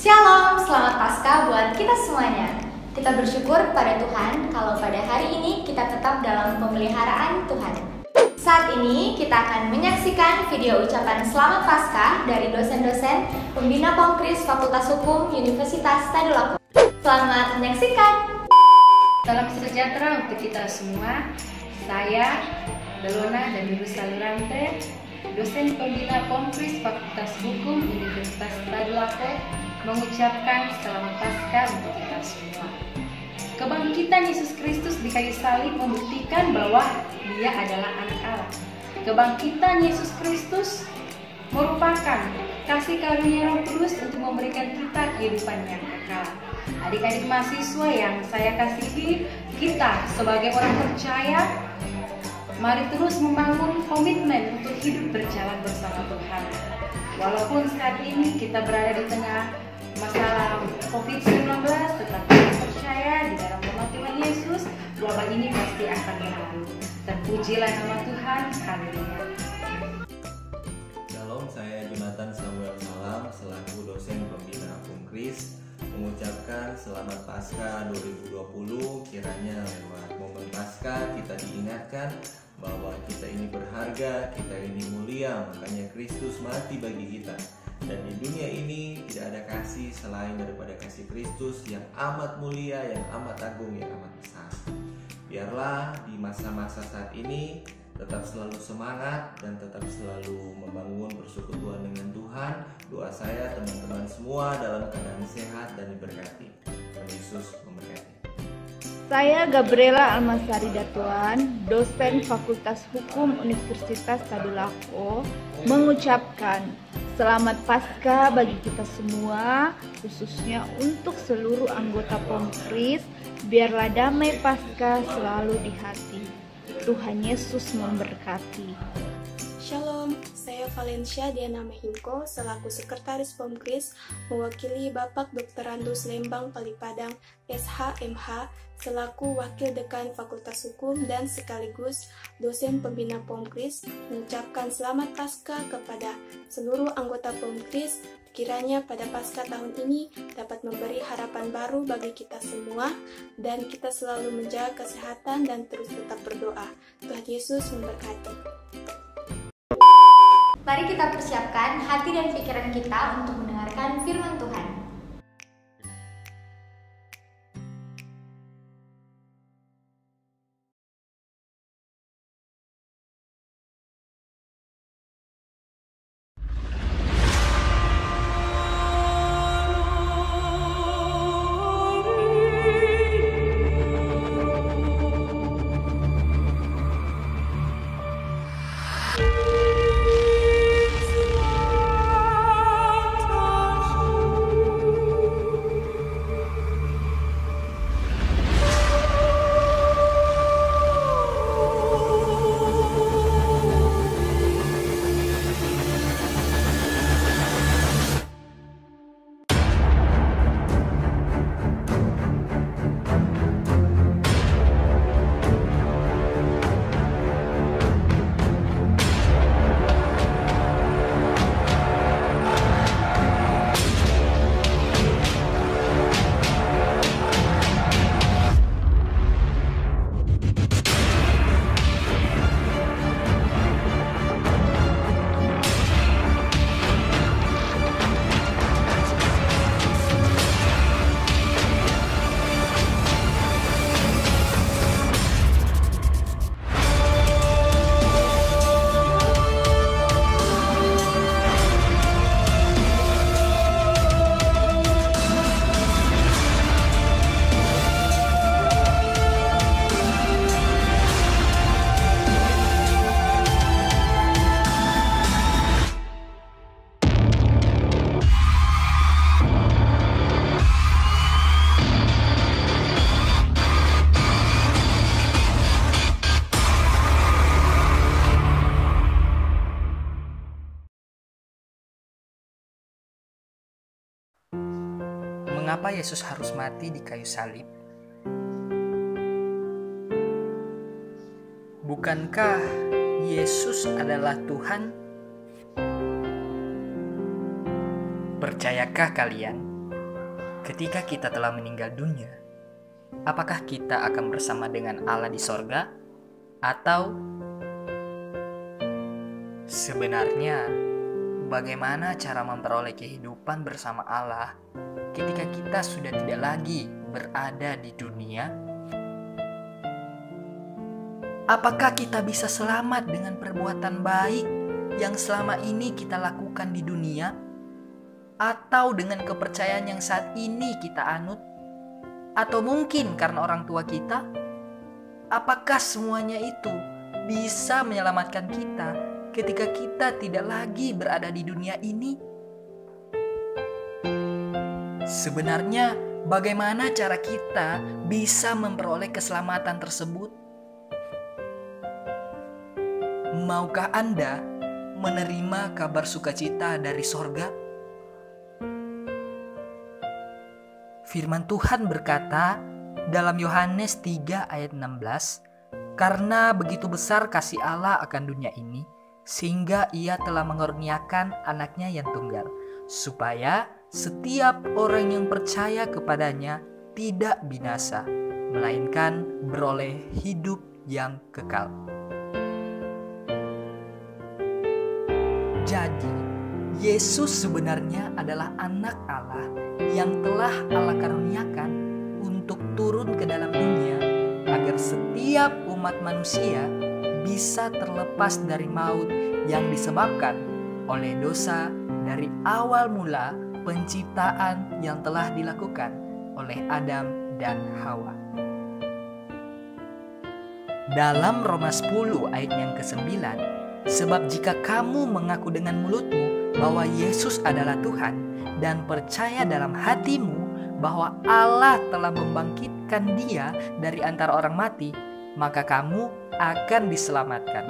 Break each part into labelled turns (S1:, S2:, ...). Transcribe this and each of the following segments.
S1: Shalom, selamat Paskah buat kita semuanya. Kita bersyukur pada Tuhan kalau pada hari ini kita tetap dalam pemeliharaan Tuhan. Saat ini kita akan menyaksikan video ucapan selamat Paskah dari dosen-dosen Pembina Pomkris Fakultas Hukum Universitas Tadulako. Selamat menyaksikan.
S2: Salam sejahtera untuk kita semua. Saya Delona dan Ibu Salurante, dosen Pembina Pomkris Fakultas Hukum Universitas Tadulako, mengucapkan selamat Paskah untuk kita semua. Kebangkitan Yesus Kristus di kayu salib membuktikan bahwa Dia adalah anak Allah. Kebangkitan Yesus Kristus merupakan kasih karunia Roh Kudus untuk memberikan kita kehidupan yang kekal. Adik-adik mahasiswa yang saya kasihi, kita sebagai orang percaya, mari terus membangun komitmen untuk hidup berjalan bersama Tuhan. Walaupun saat ini kita berada di tengah masalah COVID-19, tetapi kita percaya di dalam nama Tuhan Yesus, wabah ini pasti akan berlalu. Terpujilah nama Tuhan. Haleluya.
S3: Shalom, saya Jonathan Samuel Salam selaku dosen Pembina Pomkris mengucapkan selamat Paskah 2020. Kiranya lewat momen Paskah kita diingatkan bahwa kita ini berharga, kita ini mulia, makanya Kristus mati bagi kita. Dan di dunia ini tidak ada kasih selain daripada kasih Kristus yang amat mulia, yang amat agung, yang amat besar. Biarlah di masa-masa saat ini tetap selalu semangat dan tetap selalu membangun persekutuan dengan Tuhan. Doa saya teman-teman semua dalam keadaan sehat dan diberkati. Tuhan Yesus memberkati.
S4: Saya Gabriela Almasari Datuan, dosen Fakultas Hukum Universitas Tadulako, mengucapkan selamat Paskah bagi kita semua, khususnya untuk seluruh anggota Pomkris. Biarlah damai Paskah selalu di hati. Tuhan Yesus memberkati.
S5: Shalom, saya Valencia Diana Mahingko selaku Sekretaris Pomkris mewakili Bapak Dr. Randus Lembang Palipadang SHMH selaku Wakil Dekan Fakultas Hukum dan sekaligus dosen Pembina Pomkris mengucapkan selamat Paskah kepada seluruh anggota Pomkris. Kiranya pada Paskah tahun ini dapat memberi harapan baru bagi kita semua dan kita selalu menjaga kesehatan dan terus tetap berdoa. Tuhan Yesus memberkati.
S1: Mari kita persiapkan hati dan pikiran kita untuk mendengarkan firman Tuhan.
S6: Mengapa Yesus harus mati di kayu salib? Bukankah Yesus adalah Tuhan? Percayakah kalian Ketika kita telah meninggal dunia, apakah kita akan bersama dengan Allah di sorga? Atau sebenarnya bagaimana cara memperoleh kehidupan bersama Allah ketika kita sudah tidak lagi berada di dunia? Apakah kita bisa selamat dengan perbuatan baik yang selama ini kita lakukan di dunia? Atau dengan kepercayaan yang saat ini kita anut? Atau mungkin karena orang tua kita? Apakah semuanya itu bisa menyelamatkan kita ketika kita tidak lagi berada di dunia ini? Sebenarnya bagaimana cara kita bisa memperoleh keselamatan tersebut? Maukah Anda menerima kabar sukacita dari sorga? Firman Tuhan berkata dalam Yohanes 3 ayat 16, "Karena begitu besar kasih Allah akan dunia ini, sehingga Ia telah mengaruniakan anaknya yang tunggal, supaya setiap orang yang percaya kepadanya tidak binasa, melainkan beroleh hidup yang kekal." Jadi, Yesus sebenarnya adalah anak Allah yang telah Allah karuniakan untuk turun ke dalam dunia agar setiap umat manusia bisa terlepas dari maut yang disebabkan oleh dosa dari awal mula penciptaan yang telah dilakukan oleh Adam dan Hawa. Dalam Roma 10 ayat yang ke-9, "Sebab jika kamu mengaku dengan mulutmu bahwa Yesus adalah Tuhan dan percaya dalam hatimu bahwa Allah telah membangkitkan Dia dari antara orang mati, maka kamu akan diselamatkan."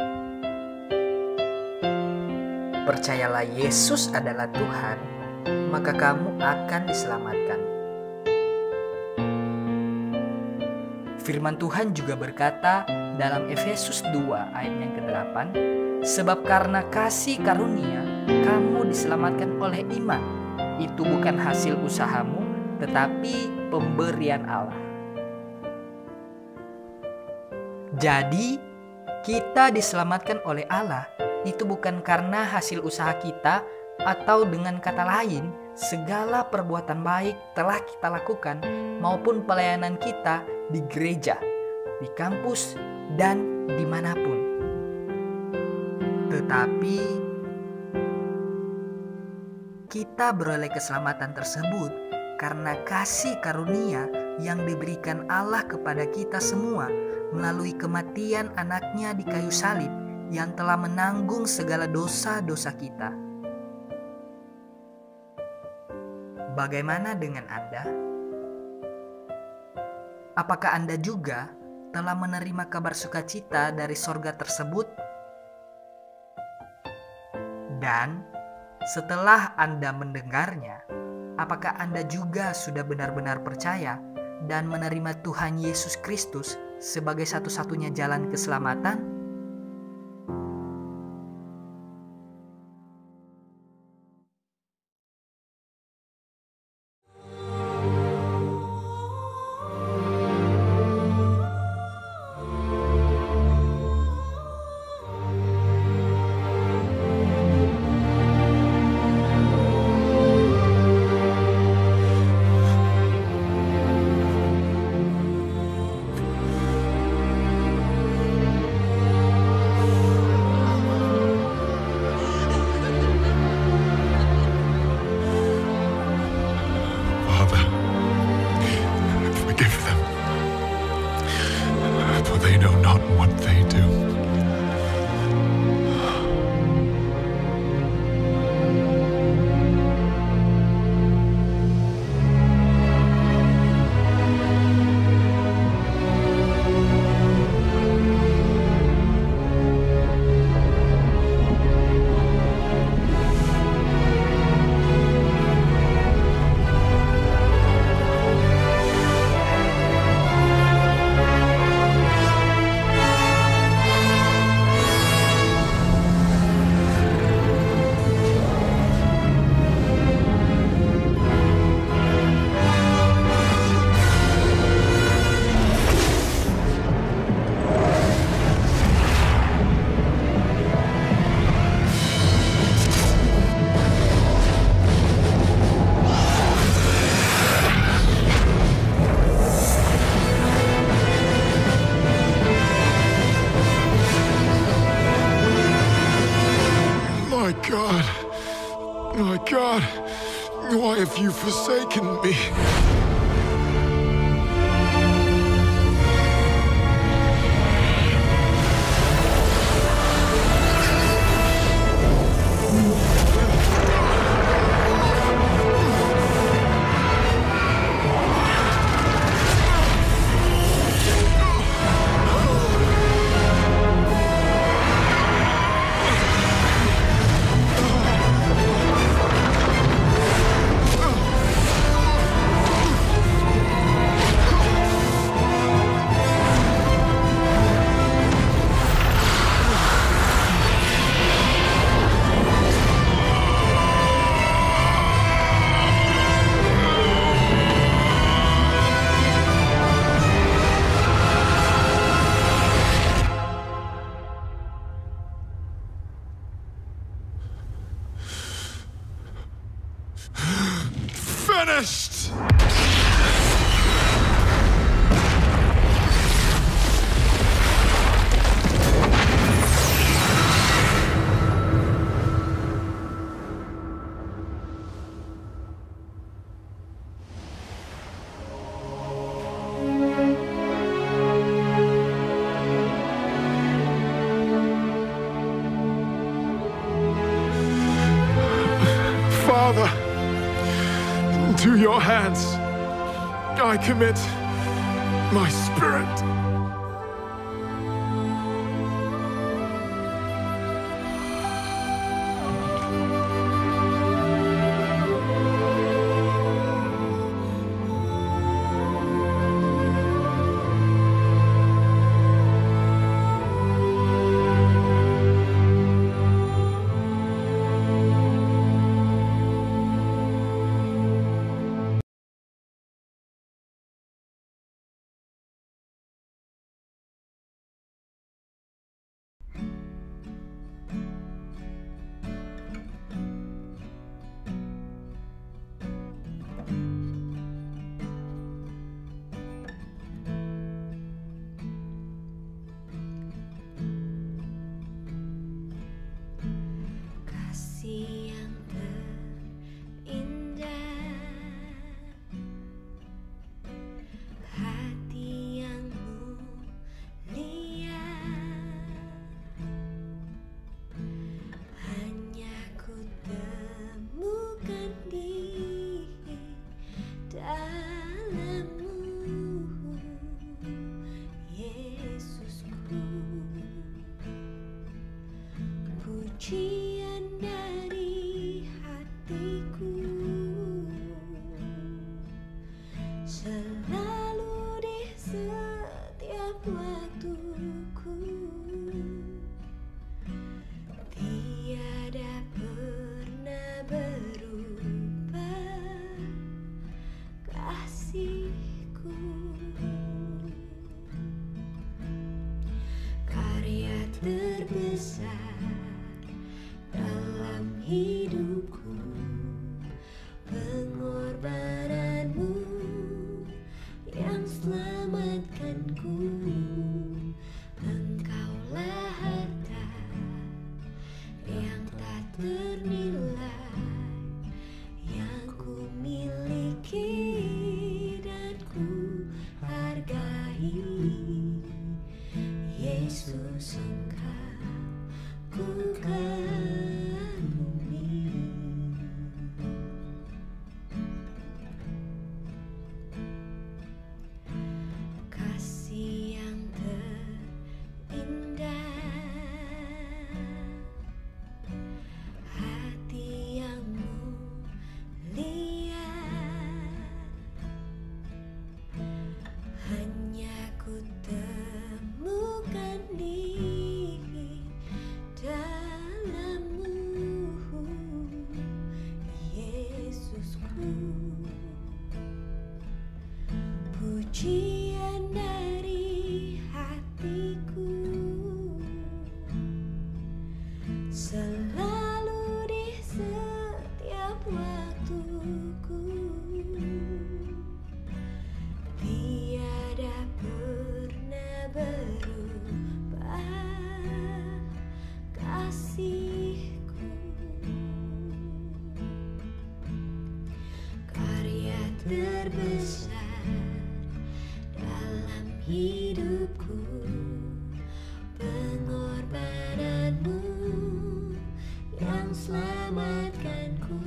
S6: Percayalah Yesus adalah Tuhan, maka kamu akan diselamatkan. Firman Tuhan juga berkata dalam Efesus 2 ayat yang ke-8, "Sebab karena kasih karunia kamu diselamatkan oleh iman. Itu bukan hasil usahamu, tetapi pemberian Allah." Jadi, kita diselamatkan oleh Allah itu bukan karena hasil usaha kita, atau dengan kata lain, segala perbuatan baik telah kita lakukan maupun pelayanan kita di gereja, di kampus, dan dimanapun. Tetapi kita beroleh keselamatan tersebut karena kasih karunia yang diberikan Allah kepada kita semua melalui kematian anaknya di kayu salib yang telah menanggung segala dosa-dosa kita. Bagaimana dengan Anda? Apakah Anda juga telah menerima kabar sukacita dari sorga tersebut? Dan setelah Anda mendengarnya, apakah Anda juga sudah benar-benar percaya dan menerima Tuhan Yesus Kristus sebagai satu-satunya jalan keselamatan?
S7: you forsaken me? Finished! Father, into your hands I commit my spirit.
S8: Pujian dari hatiku selalu di setiap waktuku, tiada pernah berubah kasihku. Karya terbesar dalam hidupku, pengorbananmu yang selamatkanku. Engkaulah harta yang tak ternilai yang ku miliki dan ku hargai. Yesus, Engkau ku kagumi. Kasih yang terindah, hati yang mulia, hanya ku temukan di dalammu, Yesusku. Pujian dari hatiku selalu di setiap waktuku, tiada pernah berubah kasihku. terbesar dalam hidupku, pengorbananmu yang selamatkanku.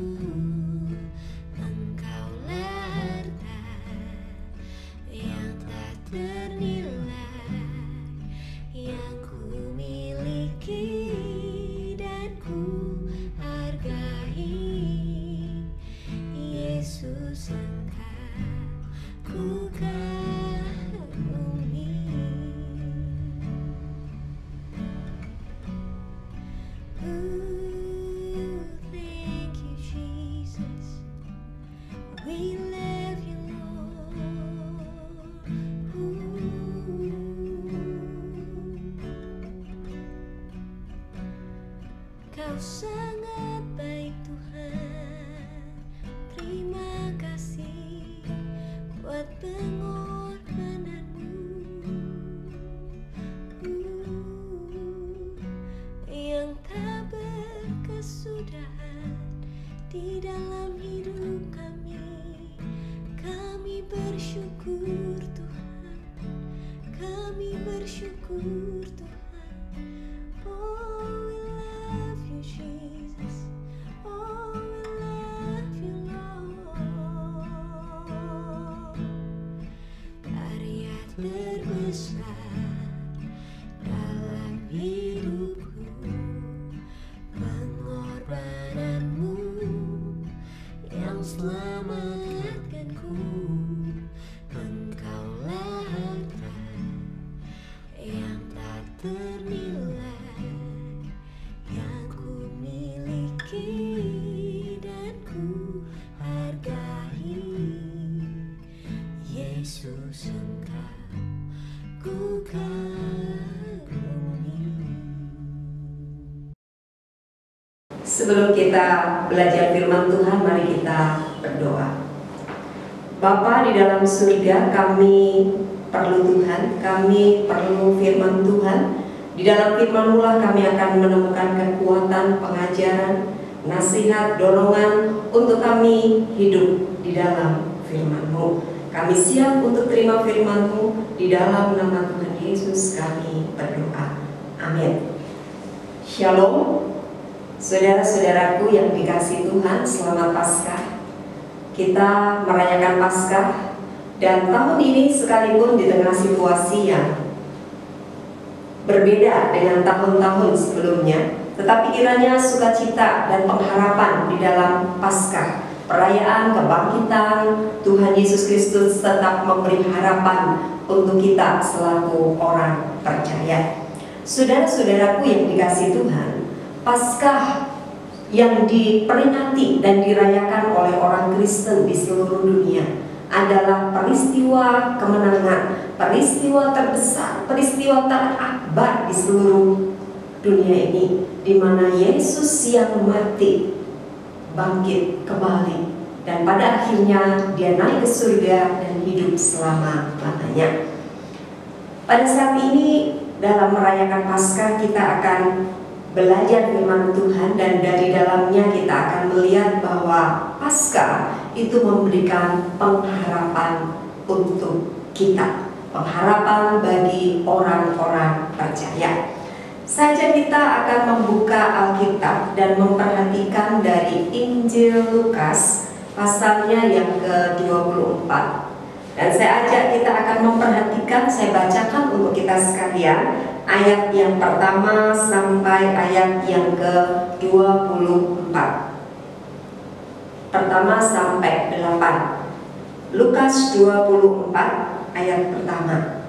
S8: Engkaulah harta yang tak ternilai yang ku miliki dan ku hargai. Yesus, Engkau ku kagumi. Thank you, Jesus. We love you, Lord. Kau sangat baik, Tuhan. Terima kasih buat pengorbananmu yang tak berkesudahan di dalam hidup kami. Kami bersyukur, Tuhan. Kami bersyukur, Tuhan. Oh, we love you, Jesus. Oh, we love you, Lord. Karya terbesar dalam hidupku, pengorbananmu yang selamatkanku. Engkaulah harta yang tak ternilai yang ku miliki dan ku hargai. Yesus, Engkau ku kagumi.
S9: Sebelum kita belajar firman Tuhan, mari kita berdoa. Bapa di dalam surga, kami perlu Tuhan, kami perlu firman Tuhan. Di dalam firman-Mu lah kami akan menemukan kekuatan, pengajaran, nasihat, dorongan untuk kami hidup di dalam firman-Mu. Kami siap untuk terima firman-Mu. Di dalam nama Tuhan Yesus kami berdoa. Amin. Shalom. Saudara-saudaraku yang dikasihi Tuhan, selamat Paskah. Kita merayakan Paskah, dan tahun ini sekalipun di tengah situasi yang berbeda dengan tahun-tahun sebelumnya, tetapi kiranya sukacita dan pengharapan di dalam Paskah, perayaan kebangkitan Tuhan Yesus Kristus, tetap memberi harapan untuk kita selaku orang percaya. Saudara-saudaraku yang dikasihi Tuhan, Paskah yang diperingati dan dirayakan oleh orang Kristen di seluruh dunia adalah peristiwa kemenangan, peristiwa terbesar, peristiwa terakbar di seluruh dunia ini, di mana Yesus yang mati bangkit kembali dan pada akhirnya Dia naik ke surga dan hidup selama-lamanya. Pada saat ini dalam merayakan Paskah kita akan belajar firman Tuhan, dan dari dalamnya kita akan melihat bahwa Paskah itu memberikan pengharapan untuk kita, pengharapan bagi orang-orang percaya. Saja kita akan membuka Alkitab dan memperhatikan dari Injil Lukas pasalnya yang ke-24. Dan saya ajak kita akan memperhatikan, saya bacakan untuk kita sekalian ayat yang pertama sampai ayat yang ke-24. Pertama sampai 8. Lukas 24 ayat pertama.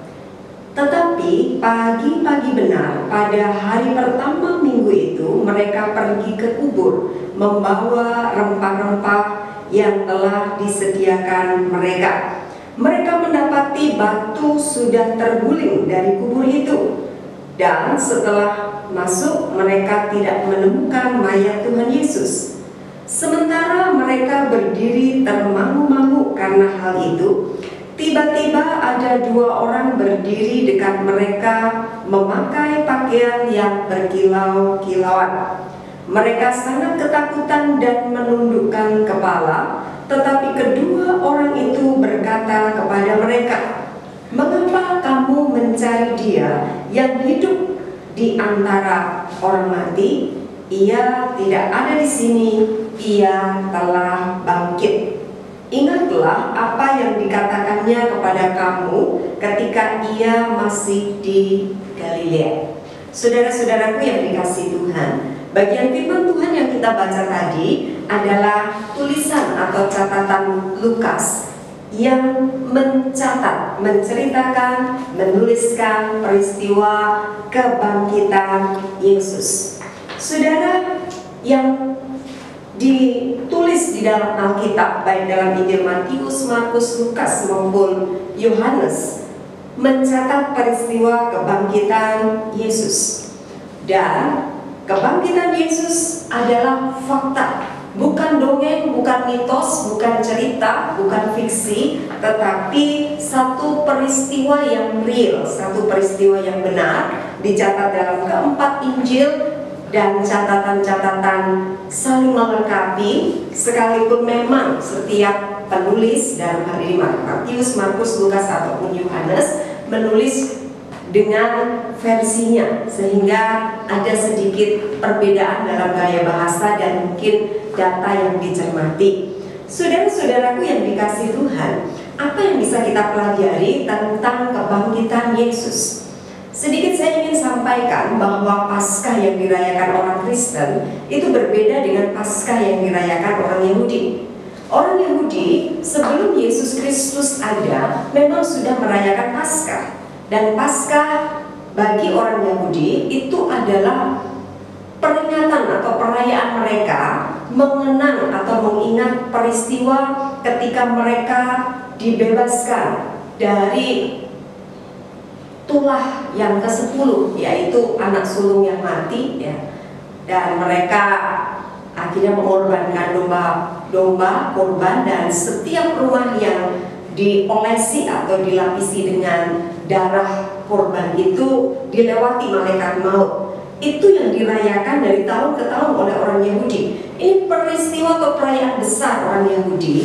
S9: Tetapi pagi-pagi benar pada hari pertama minggu itu mereka pergi ke kubur membawa rempah-rempah yang telah disediakan mereka. Mereka mendapati batu sudah terguling dari kubur itu, dan setelah masuk mereka tidak menemukan mayat Tuhan Yesus. Sementara mereka berdiri termangu-mangu karena hal itu, tiba-tiba ada dua orang berdiri dekat mereka memakai pakaian yang berkilau-kilauan. Mereka sangat ketakutan dan menundukkan kepala, Tetapi kedua orang itu berkata kepada mereka, "Mengapa kamu mencari Dia yang hidup di antara orang mati? Ia tidak ada di sini, Ia telah bangkit. Ingatlah apa yang dikatakannya kepada kamu ketika Ia masih di Galilea." Saudara-saudaraku yang dikasihi Tuhan, bagian firman Tuhan yang kita baca tadi adalah tulisan atau catatan Lukas yang mencatat, menceritakan, menuliskan peristiwa kebangkitan Yesus. Saudara, yang ditulis di dalam Alkitab, baik dalam Injil Matius, Markus, Lukas maupun Yohanes, mencatat peristiwa kebangkitan Yesus. Dan kebangkitan Yesus adalah fakta, bukan dongeng, bukan mitos, bukan cerita, bukan fiksi, tetapi satu peristiwa yang real, satu peristiwa yang benar, dicatat dalam keempat Injil, dan catatan-catatan saling melengkapi, sekalipun memang setiap penulis dalam hal ini Matius, Markus, Lukas ataupun Yohanes menulis dengan versinya, sehingga ada sedikit perbedaan dalam gaya bahasa dan mungkin data yang dicermati. Saudara-saudaraku yang dikasihi Tuhan, apa yang bisa kita pelajari tentang kebangkitan Yesus? Sedikit saya ingin sampaikan bahwa Paskah yang dirayakan orang Kristen itu berbeda dengan Paskah yang dirayakan orang Yahudi. Orang Yahudi sebelum Yesus Kristus ada memang sudah merayakan Paskah. Dan Paskah bagi orang Yahudi itu adalah peringatan atau perayaan mereka mengenang atau mengingat peristiwa ketika mereka dibebaskan dari tulah yang ke-10, yaitu anak sulung yang mati, ya. Dan mereka akhirnya mengorbankan domba korban, dan setiap rumah yang diolesi atau dilapisi dengan darah korban itu dilewati malaikat maut. Itu yang dirayakan dari tahun ke tahun oleh orang Yahudi. Ini peristiwa atau perayaan besar orang Yahudi.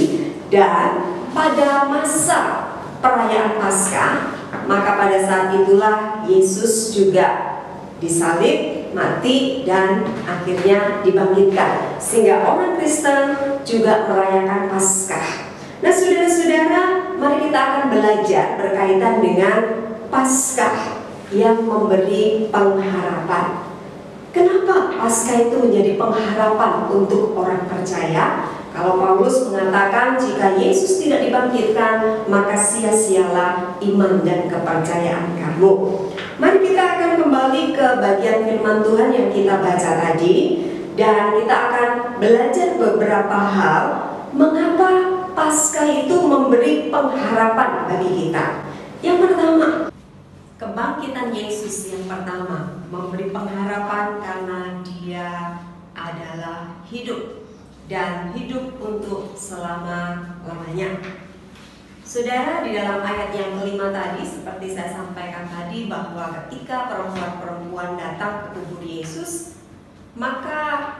S9: Dan pada masa perayaan Paskah, maka pada saat itulah Yesus juga disalib, mati, dan akhirnya dibangkitkan. Sehingga orang Kristen juga merayakan Paskah. Nah, saudara-saudara, mari kita akan belajar berkaitan dengan Paskah yang memberi pengharapan. Kenapa Paskah itu menjadi pengharapan untuk orang percaya? Kalau Paulus mengatakan jika Yesus tidak dibangkitkan, maka sia-sialah iman dan kepercayaan kamu. Mari kita akan kembali ke bagian firman Tuhan yang kita baca tadi, dan kita akan belajar beberapa hal mengapa Paskah itu memberi pengharapan bagi kita. Yang pertama, kebangkitan Yesus yang pertama memberi pengharapan karena Dia adalah hidup dan hidup untuk selama-lamanya. Saudara, di dalam ayat yang kelima tadi, seperti saya sampaikan tadi, bahwa ketika perempuan-perempuan datang ke kubur Yesus, maka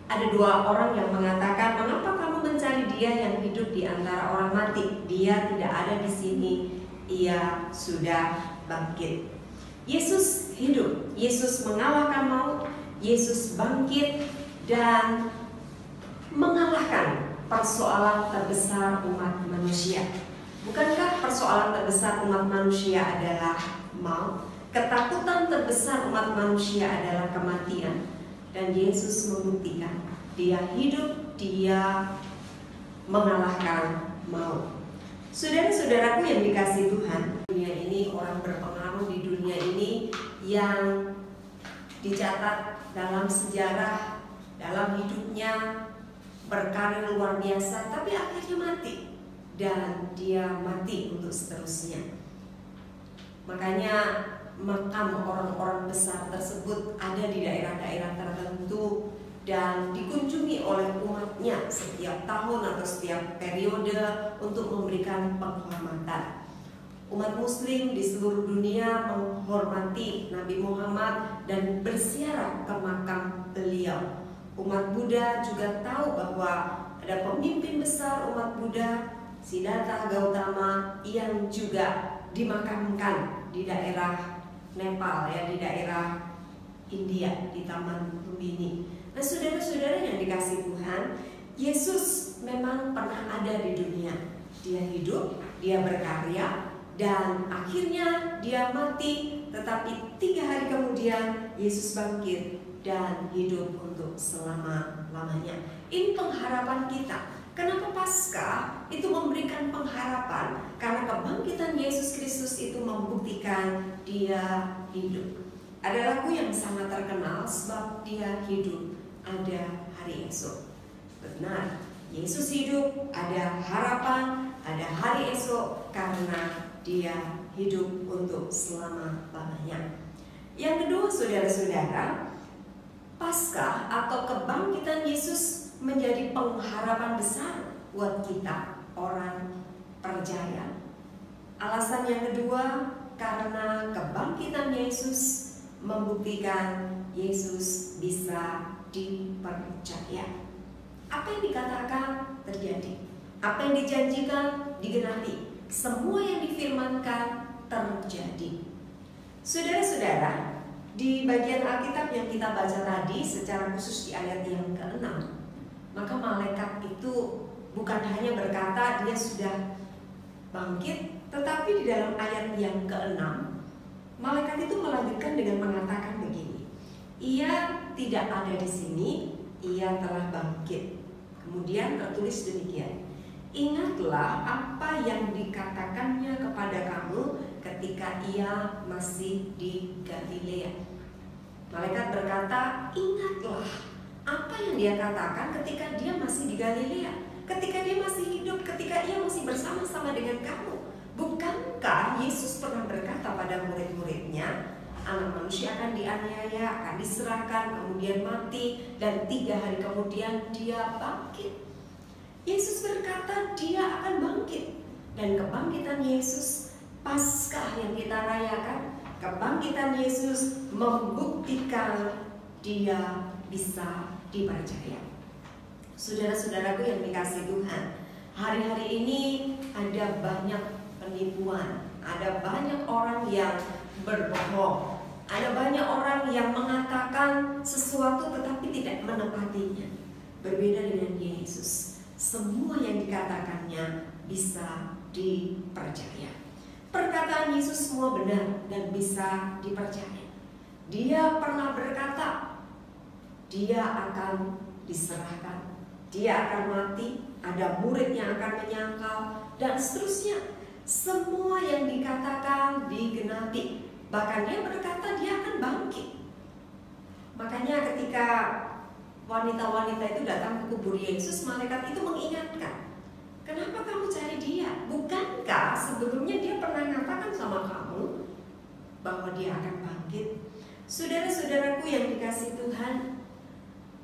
S9: ada dua orang yang mengatakan, "Mengapa kamu mencari Dia yang hidup di antara orang mati? Dia tidak ada di sini, Ia sudah bangkit." Yesus hidup, Yesus mengalahkan maut, Yesus bangkit dan mengalahkan persoalan terbesar umat manusia. Bukankah persoalan terbesar umat manusia adalah maut? Ketakutan terbesar umat manusia adalah kematian. Dan Yesus membuktikan Dia hidup, Dia mengalahkan maut. Saudara-saudaraku yang dikasihi Tuhan, dunia ini, orang berpengaruh di dunia ini yang dicatat dalam sejarah, dalam hidupnya berkarir luar biasa, tapi akhirnya mati, dan dia mati untuk seterusnya. Makanya makam orang-orang besar tersebut ada di daerah-daerah tertentu dan dikunjungi oleh umatnya setiap tahun atau setiap periode untuk memberikan penghormatan. Umat Muslim di seluruh dunia menghormati Nabi Muhammad dan berziarah ke makam beliau. Umat Buddha juga tahu bahwa ada pemimpin besar umat Buddha, Siddhartha Gautama, yang juga dimakamkan di daerah Nepal, ya, di daerah India, di Taman Lumbini. Nah, saudara-saudara yang dikasih Tuhan, Yesus memang pernah ada di dunia. Dia hidup, dia berkarya, dan akhirnya dia mati. Tetapi 3 hari kemudian Yesus bangkit dan hidup untuk selama-lamanya. Ini pengharapan kita. Kenapa Paskah itu memberikan pengharapan? Karena kebangkitan Yesus Kristus itu membuktikan dia hidup. Ada lagu yang sangat terkenal, sebab dia hidup, ada hari esok. Benar, Yesus hidup, ada harapan, ada hari esok, karena dia hidup untuk selama-lamanya. Yang kedua, saudara-saudara, Paskah atau kebangkitan Yesus menjadi pengharapan besar buat kita, orang percaya. Alasan yang kedua, karena kebangkitan Yesus membuktikan Yesus bisa dipercaya. Apa yang dikatakan terjadi, apa yang dijanjikan digenapi, semua yang difirmankan terjadi. Saudara-saudara, di bagian Alkitab yang kita baca tadi, secara khusus di ayat yang ke-6, maka malaikat itu bukan hanya berkata dia sudah bangkit, tetapi di dalam ayat yang ke-6, malaikat itu melanjutkan dengan mengatakan begini, ia tidak ada di sini, ia telah bangkit. Kemudian tertulis demikian, ingatlah apa yang dikatakannya kepada kamu ketika ia masih di Galilea. Malaikat berkata, ingatlah apa yang dia katakan ketika dia masih di Galilea, ketika dia masih hidup, ketika ia masih bersama-sama dengan kamu. Bukankah Yesus pernah berkata pada murid-muridnya, anak manusia akan dianiaya, akan diserahkan, kemudian mati, dan 3 hari kemudian dia bangkit. Yesus berkata dia akan bangkit. Dan kebangkitan Yesus, Paskah yang kita rayakan, kebangkitan Yesus membuktikan dia bisa dipercaya. Saudara-saudaraku yang dikasihi Tuhan, hari-hari ini ada banyak penipuan, ada banyak orang yang berbohong, ada banyak orang yang mengatakan sesuatu tetapi tidak menepatinya. Berbeda dengan Yesus, semua yang dikatakannya bisa dipercaya. Perkataan Yesus semua benar dan bisa dipercaya. Dia pernah berkata, dia akan diserahkan, dia akan mati, ada murid yang akan menyangkal, dan seterusnya. Semua yang dikatakan digenapi. Bahkan dia berkata dia akan bangkit. Makanya ketika wanita-wanita itu datang ke kubur Yesus, malaikat itu mengingatkan, kenapa kamu cari dia? Bukankah sebelumnya dia pernah mengatakan sama kamu bahwa dia akan bangkit? Saudara-saudaraku yang dikasihi Tuhan,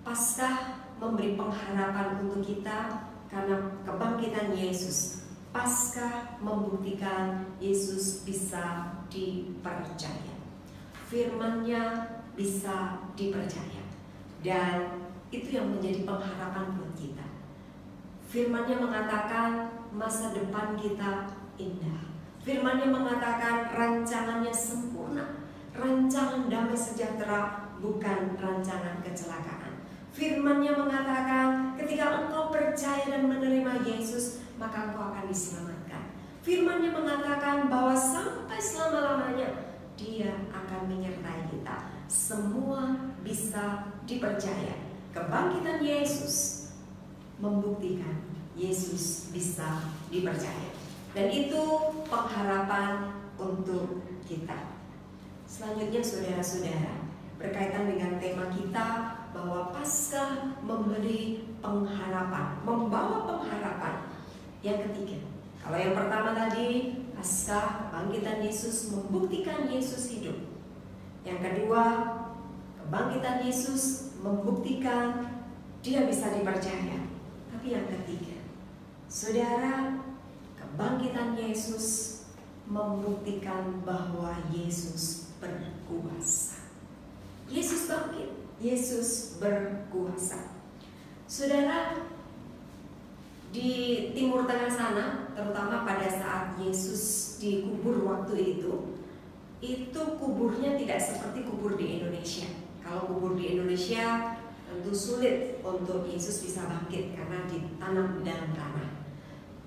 S9: Paskah memberi pengharapan untuk kita karena kebangkitan Yesus. Paskah membuktikan Yesus bisa dipercaya, firman-Nya bisa dipercaya, dan itu yang menjadi pengharapan buat kita. Firman-Nya mengatakan masa depan kita indah. Firman-Nya mengatakan rancangannya sempurna, rancangan damai sejahtera, bukan rancangan kecelakaan. Firman-Nya mengatakan ketika engkau percaya dan menerima Yesus, maka engkau akan diselamatkan. Firman-Nya mengatakan bahwa sampai selama-lamanya Dia akan menyertai kita. Semua bisa dipercaya. Kebangkitan Yesus membuktikan Yesus bisa dipercaya. Dan itu pengharapan untuk kita. Selanjutnya saudara-saudara, berkaitan dengan tema kita bahwa Paskah memberi pengharapan, membawa pengharapan. Yang ketiga, kalau yang pertama tadi Paskah kebangkitan Yesus membuktikan Yesus hidup. Yang kedua, kebangkitan Yesus membuktikan Dia bisa dipercaya. Tapi yang ketiga, saudara, kebangkitan Yesus membuktikan bahwa Yesus berkuasa. Yesus bangkit, Yesus berkuasa. Saudara, Di Timur Tengah sana, terutama pada saat Yesus dikubur waktu itu kuburnya tidak seperti kubur di Indonesia. Kalau kubur di Indonesia tentu sulit untuk Yesus bisa bangkit karena ditanam di dalam tanah.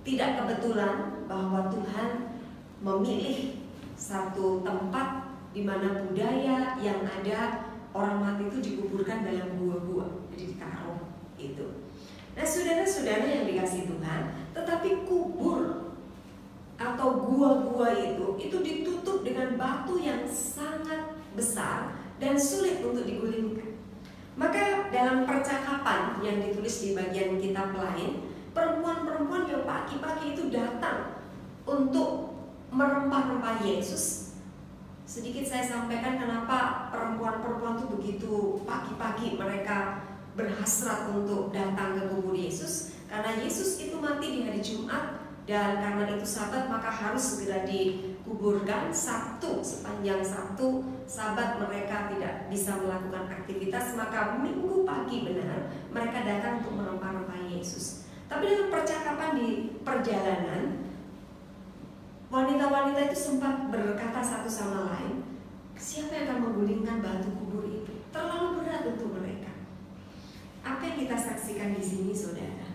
S9: Tidak kebetulan bahwa Tuhan memilih satu tempat di mana budaya yang ada orang mati itu dikuburkan dalam gua-gua, jadi ditaruh itu. Nah, saudara-saudara yang dikasih Tuhan, tetapi kubur atau gua-gua itu ditutup dengan batu yang sangat besar dan sulit untuk digulingkan. Maka dalam percakapan yang ditulis di bagian kitab lain, perempuan-perempuan yang pagi-pagi itu datang untuk merempah-rempah Yesus. Sedikit saya sampaikan kenapa perempuan-perempuan itu begitu pagi-pagi mereka berhasrat untuk datang ke kubur Yesus. Karena Yesus itu mati di hari Jumat, dan karena itu Sabat maka harus segera dikuburkan. Sabtu, sepanjang Sabtu Sabat mereka tidak bisa melakukan aktivitas, maka Minggu pagi benar mereka datang untuk merempah-rempah Yesus. Tapi dalam percakapan di perjalanan, wanita-wanita itu sempat berkata satu sama lain, siapa yang akan menggulingkan batu kubur itu? Terlalu berat untuk mereka. Apa yang kita saksikan di sini, saudara?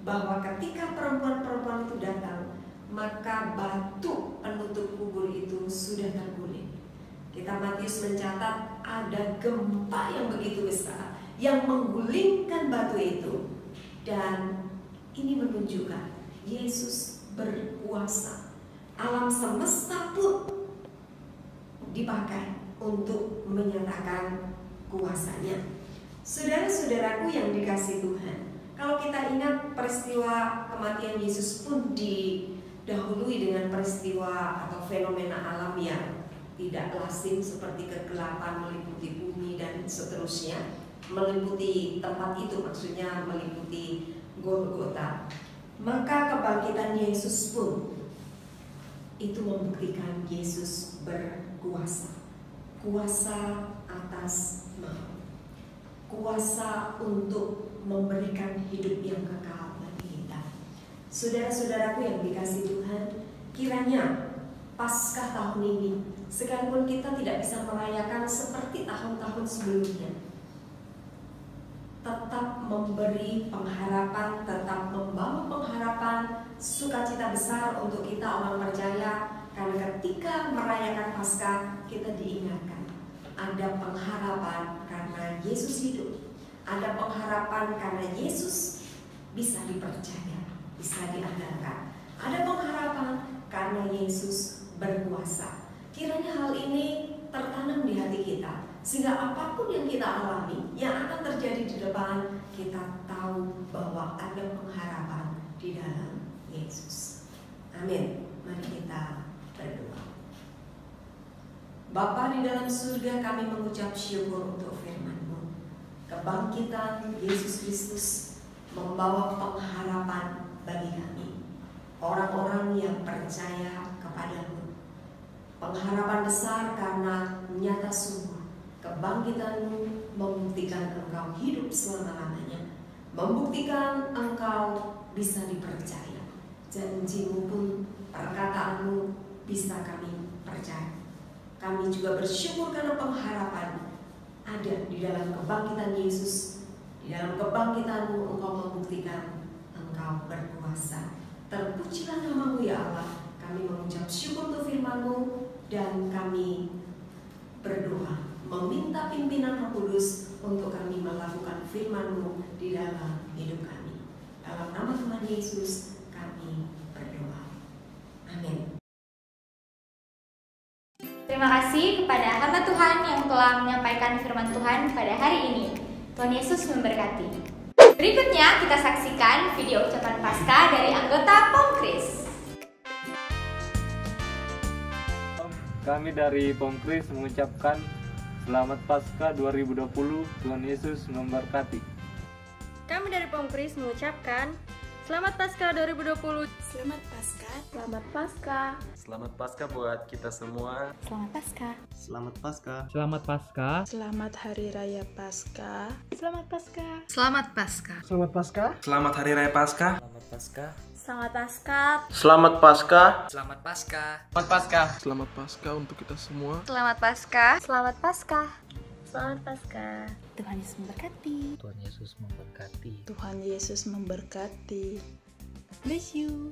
S9: Bahwa ketika perempuan-perempuan itu datang, maka batu penutup kubur itu sudah terguling. Kitab Matius mencatat ada gempa yang begitu besar yang menggulingkan batu itu, dan ini menunjukkan Yesus berkuasa. Alam semesta pun dipakai untuk menyatakan kuasanya. Saudara-saudaraku yang dikasih Tuhan, kalau kita ingat peristiwa kematian Yesus pun didahului dengan peristiwa atau fenomena alam yang tidak lazim seperti kegelapan meliputi bumi dan seterusnya, meliputi tempat itu, maksudnya meliputi Golgota. Maka kebangkitan Yesus pun itu membuktikan Yesus berkuasa, kuasa atas maut, kuasa untuk memberikan hidup yang kekal bagi kita. Saudara-saudaraku yang dikasih Tuhan, kiranya Paskah tahun ini, sekalipun kita tidak bisa merayakan seperti tahun-tahun sebelumnya, tetap memberi pengharapan, tetap membawa pengharapan, sukacita besar untuk kita orang percaya. Karena ketika merayakan Paskah, kita diingatkan ada pengharapan karena Yesus hidup, ada pengharapan karena Yesus bisa dipercaya, bisa diandalkan, ada pengharapan karena Yesus berkuasa. Kiranya hal ini tertanam di hati kita, sehingga apapun yang kita alami, yang akan terjadi di depan, kita tahu bahwa ada pengharapan di dalam Yesus. Amin. Mari kita berdoa. Bapa di dalam surga, kami mengucap syukur untuk firman-Mu. Kebangkitan Yesus Kristus membawa pengharapan bagi kami, orang-orang yang percaya kepada-Mu. Pengharapan besar karena nyata sungguh kebangkitan-Mu membuktikan Engkau hidup selama-lamanya, membuktikan Engkau bisa dipercaya. Janji-Mu pun, perkataan-Mu bisa kami percaya. Kami juga bersyukur karena pengharapan ada di dalam kebangkitan Yesus. Di dalam kebangkitan-Mu Engkau membuktikan Engkau berkuasa. Terpujilah nama-Mu ya Allah. Kami mengucap syukur untuk firman-Mu, dan kami berdoa meminta pimpinan Roh Kudus untuk kami melakukan firman-Mu di dalam hidup kami. Dalam nama Tuhan Yesus kami berdoa. Amin.
S1: Terima kasih kepada hamba Tuhan yang telah menyampaikan firman Tuhan pada hari ini. Tuhan Yesus memberkati. Berikutnya kita saksikan video ucapan Paskah dari anggota Pomkris.
S10: Kami dari Pomkris mengucapkan Selamat Paskah 2020, Tuhan Yesus memberkati.
S11: Kami dari Pomkris mengucapkan Selamat Paskah 2020.
S5: Selamat Paskah. Selamat Paskah.
S3: Selamat Paskah buat kita semua.
S1: Selamat Paskah.
S12: Selamat Paskah.
S13: Selamat Paskah.
S5: Selamat Hari Raya Paskah.
S11: Selamat Paskah.
S2: Selamat Paskah.
S12: Selamat Paskah.
S14: Selamat Hari Raya Paskah.
S12: Selamat Paskah.
S11: Selamat Paskah.
S14: Selamat Paskah.
S6: Selamat Paskah.
S14: Selamat Paskah.
S7: Selamat Paskah untuk kita semua.
S1: Selamat Paskah. Selamat Paskah.
S11: Selamat Paskah.
S1: Tuhan Yesus memberkati.
S6: Tuhan Yesus memberkati.
S5: Tuhan Yesus memberkati.
S1: Bless you.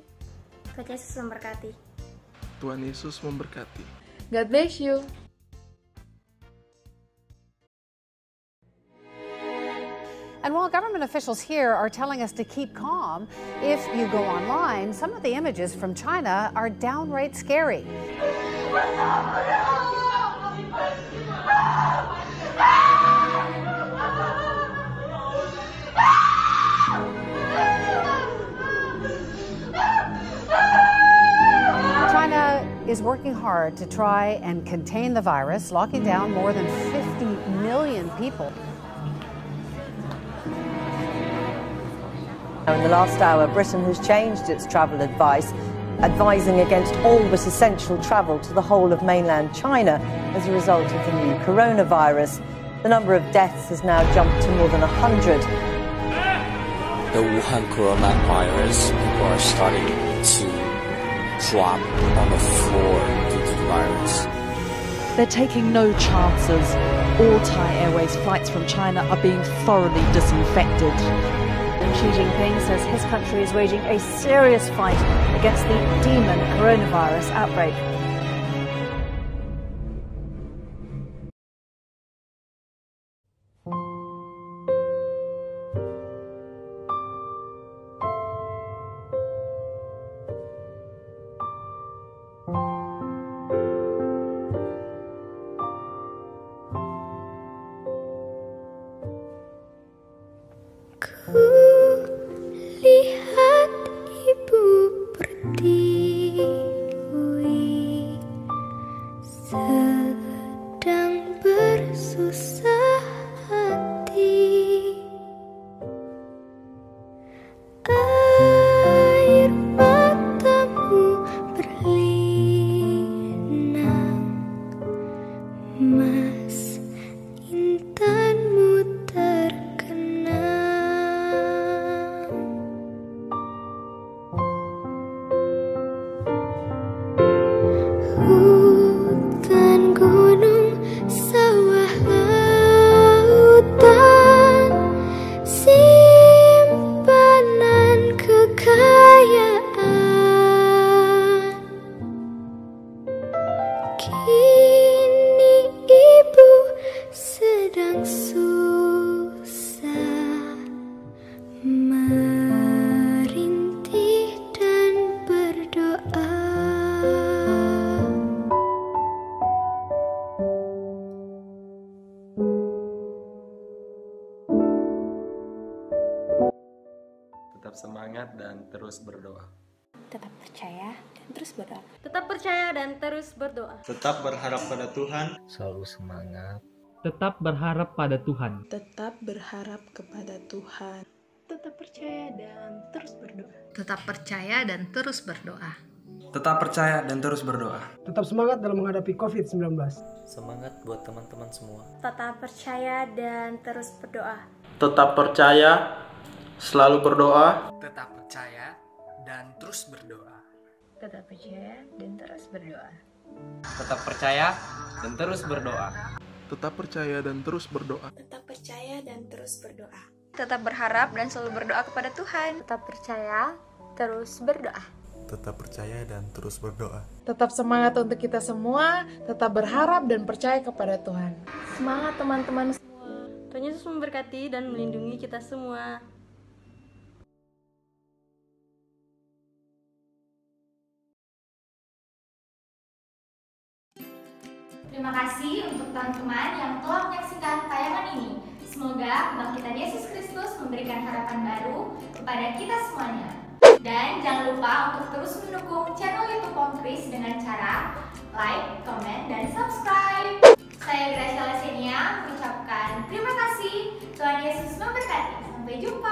S1: Tuhan Yesus memberkati.
S7: Tuhan Yesus memberkati.
S11: God bless you.
S15: And while government officials here are telling us to keep calm, if you go online, some of the images from China are downright scary. China is working hard to try and contain the virus, locking down more than 50 million people.
S16: In the last hour, Britain has changed its travel advice, advising against all but essential travel to the whole of mainland China as a result of the new coronavirus. The number of deaths has now jumped to more than 100.
S17: The Wuhan coronavirus, people are starting to drop on the floor due to the virus.
S18: They're taking no chances. All Thai Airways flights from China are being thoroughly disinfected.
S19: Xi Jinping says his country is waging a serious fight against the demon coronavirus outbreak.
S8: Lihat ibu berdiri sedang bersusah hati. Air matamu berlinang, mas intanmu hutan, gunung, sawah, lautan, simpanan kekayaan. Kini ibu sedang susah merintih dan berdoa.
S3: Tetap semangat dan terus berdoa.
S1: Tetap percaya dan terus berdoa.
S11: Tetap percaya dan terus berdoa.
S12: Tetap berharap pada Tuhan.
S6: Selalu semangat.
S13: Tetap berharap pada Tuhan.
S5: Tetap berharap kepada Tuhan.
S11: Tetap percaya dan terus berdoa.
S2: Tetap percaya dan terus berdoa.
S14: Tetap percaya dan terus berdoa.
S12: Tetap semangat dalam menghadapi COVID-19.
S6: Semangat buat teman-teman semua.
S11: Tetap percaya dan terus berdoa.
S14: Tetap percaya, selalu berdoa.
S6: Tetap percaya dan terus berdoa.
S11: Tetap percaya dan terus berdoa.
S14: Tetap percaya dan terus berdoa.
S7: Tetap percaya dan terus berdoa.
S5: Tetap percaya dan terus berdoa.
S1: Tetap berharap dan selalu berdoa kepada Tuhan. Tetap percaya, terus berdoa.
S12: Tetap percaya dan terus berdoa.
S20: Tetap semangat untuk kita semua, tetap berharap dan percaya kepada Tuhan.
S11: Semangat teman-teman semua. Tuhan Yesus memberkati dan melindungi kita semua.
S1: Terima kasih untuk teman-teman yang telah menyaksikan tayangan ini. Semoga kebangkitan Yesus Kristus memberikan harapan baru kepada kita semuanya. Dan jangan lupa untuk terus mendukung channel YouTube Pomkris dengan cara like, comment, dan subscribe. Saya Gracia Lesenia mengucapkan terima kasih. Tuhan Yesus memberkati. Sampai jumpa.